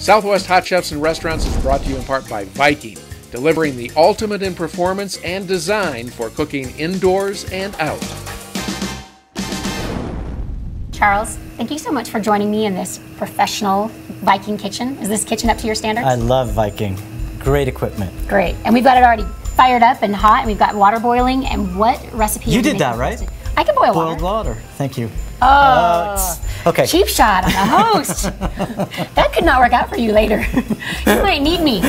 Southwest Hot Chefs and Restaurants is brought to you in part by Viking, delivering the ultimate in performance and design for cooking indoors and out. Charles, thank you so much for joining me in this professional Viking kitchen. Is this kitchen up to your standards? I love Viking. Great equipment. Great. And we've got it already fired up and hot, and we've got water boiling. And what recipe? You did that, right? I can boil water. Boiled water. Thank you. Oh, okay. Cheap shot on the host. That could not work out for you later. You might need me.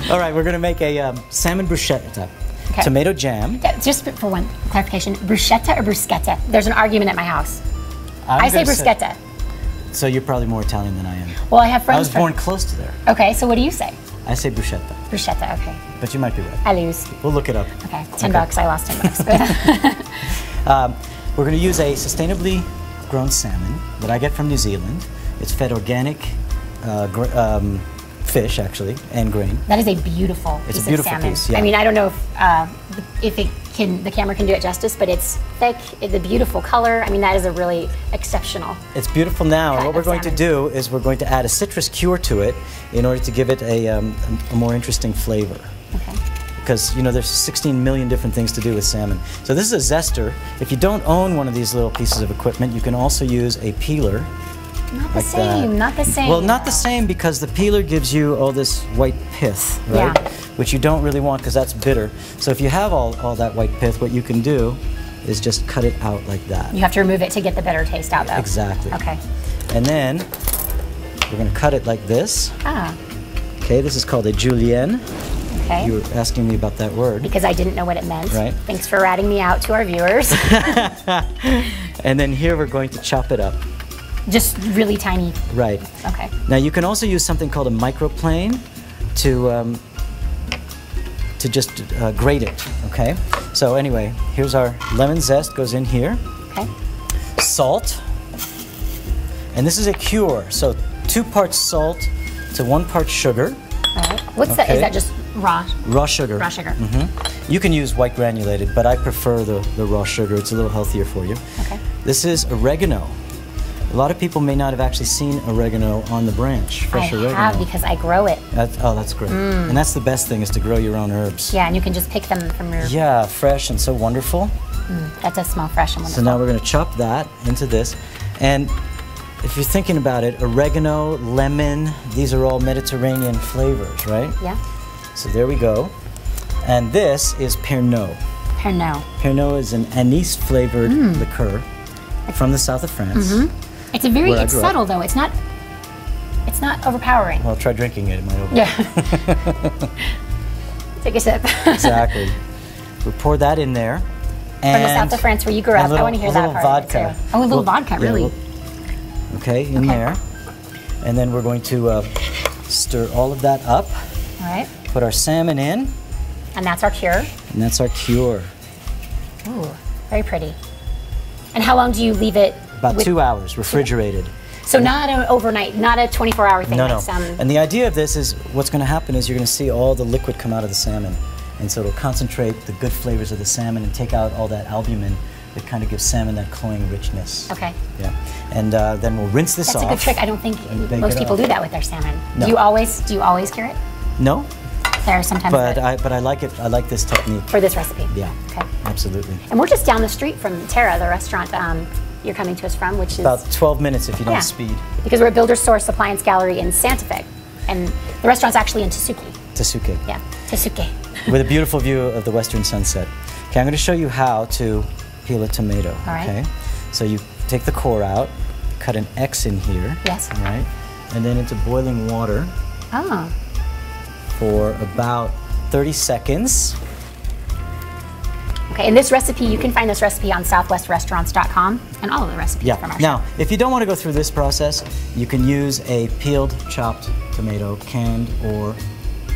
All right, we're going to make a salmon bruschetta. Okay. Tomato jam. Just for one clarification, bruschetta or bruschetta? There's an argument at my house. I say bruschetta. So you're probably more Italian than I am. Well, I have friends. I was born close to there. Okay, so what do you say? I say bruschetta. Bruschetta, okay. But you might be right. I lose. We'll look it up. Okay, $10. I lost $10. We're going to use a sustainably grown salmon that I get from New Zealand. It's fed organic fish, actually, and grain. That is a beautiful piece of salmon. Yeah. I mean, I don't know if the camera can do it justice, but it's thick, the beautiful color. I mean, that is a really exceptional. It's beautiful now, and what we're going to do is we're going to add a citrus cure to it in order to give it a more interesting flavor. Okay. Because, you know, there's 16 million different things to do with salmon. So this is a zester. If you don't own one of these little pieces of equipment, you can also use a peeler. Not the same, not the same. Well, not the same, because the peeler gives you all this white pith, right? Yeah. Which you don't really want, because that's bitter. So if you have all that white pith, what you can do is just cut it out like that. You have to remove it to get the bitter taste out, though. Exactly. Okay. And then we're going to cut it like this. Ah. Okay, this is called a julienne. Okay. You were asking me about that word. Because I didn't know what it meant. Right. Thanks for ratting me out to our viewers. And then here we're going to chop it up. Just really tiny. Right. Okay. Now you can also use something called a microplane to just grate it. Okay. So anyway, here's our lemon zest goes in here. Okay. Salt. And this is a cure. So 2 parts salt to 1 part sugar. All right. What's that? Is that just raw? Raw sugar. Raw sugar. Mm-hmm. You can use white granulated, but I prefer the raw sugar. It's a little healthier for you. Okay. This is oregano. A lot of people may not have actually seen oregano on the branch, fresh oregano. I have, because I grow it. That's great. And that's the best thing, is to grow your own herbs. Yeah, and you can just pick them from your... Yeah, fresh and so wonderful. That does smell fresh and wonderful. So now we're going to chop that into this. And if you're thinking about it, oregano, lemon, these are all Mediterranean flavors, right? Yeah. So there we go. And this is Pernod. Pernod. Pernod is an anise-flavored liqueur from the south of France. It's it's subtle though. It's not overpowering. Well, try drinking it. It might Yeah. Take a sip. Exactly. We pour that in there. From the south of France, where you grew up. I want to hear that part vodka. of it too. Oh, a little vodka, really? Okay, in there. And then we're going to stir all of that up. All right. Put our salmon in. And that's our cure. And that's our cure. Ooh, very pretty. And how long do you leave it? About 2 hours, refrigerated. So not an overnight, not a 24-hour thing. No, like some... And the idea of this is, what's going to happen is you're going to see all the liquid come out of the salmon. And so it'll concentrate the good flavors of the salmon and take out all that albumin that kind of gives salmon that cloying richness. Okay. Yeah. And then we'll rinse this off. That's a good trick. I don't think most people do that with their salmon. No. Do you always cure it? No. There are sometimes. But I like it. I like this technique. For this recipe? Yeah. Okay. Absolutely. And we're just down the street from Terra, the restaurant you're coming to us from, which is... About 12 minutes if you don't speed. Because we're at Builder's Source Appliance Gallery in Santa Fe. And the restaurant's actually in Tesuque. Tesuque. Yeah, Tesuque. With a beautiful view of the western sunset. Okay, I'm going to show you how to peel a tomato. All right. Okay. So you take the core out, cut an X in here. Yes. All right. And then into boiling water. Oh. For about 30 seconds. Okay, and this recipe, you can find this recipe on southwestrestaurants.com and all of the recipes from our show. Now, if you don't want to go through this process, you can use a peeled, chopped tomato, canned or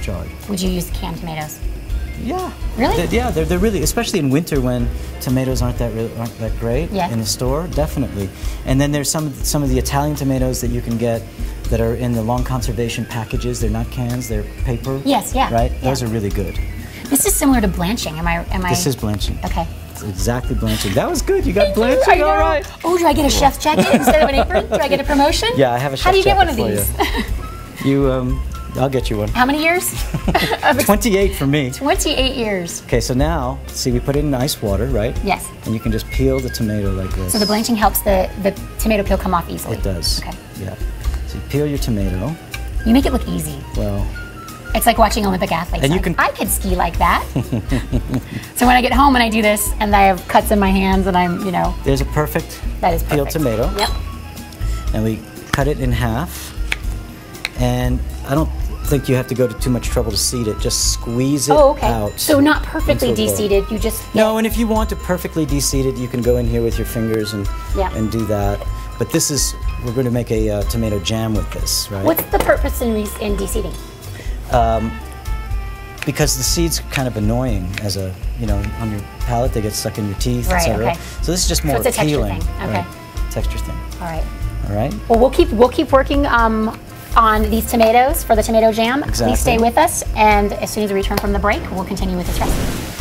jarred. Would you use canned tomatoes? Yeah. Really? They're really, especially in winter when tomatoes aren't that great in the store, definitely. And then there's some of the Italian tomatoes that you can get that are in the long conservation packages. They're not cans, they're paper. Yes, yeah. Right? Yeah. Those are really good. This is similar to blanching. Am I? This is blanching. Okay. It's exactly blanching. That was good. You got blanching. All right. Oh, do I get a chef's jacket instead of an apron? Do I get a promotion? Yeah, I have a chef's jacket. How do you get one of for these? I'll get you one. How many years? 28 for me. 28 years. Okay, so now, see, we put it in ice water, right? Yes. And you can just peel the tomato like this. So the blanching helps the tomato peel come off easily. It does. Okay. Yeah. So you peel your tomato. You make it look easy. Well. It's like watching Olympic athletes. And you can. I could ski like that. So when I get home and I do this, and I have cuts in my hands, and I'm, you know. There's a perfect. That is peeled perfect. tomato. Yep. And we cut it in half. And I don't think you have to go to too much trouble to seed it. Just squeeze it out. So not perfectly de-seeded. You just no. And if you want to perfectly de-seed it, you can go in here with your fingers and do that. But this is we're going to make a tomato jam with this, right? What's the purpose in de-seeding? Because the seed's kind of annoying as a on your palate. They get stuck in your teeth, right, etc. Okay. So this is just more so it's a peeling. Texture thing. Okay. Right. Texture thing. All right. All right. Well, we'll keep working on these tomatoes for the tomato jam. Exactly. Please stay with us, and as soon as we return from the break, we'll continue with this recipe.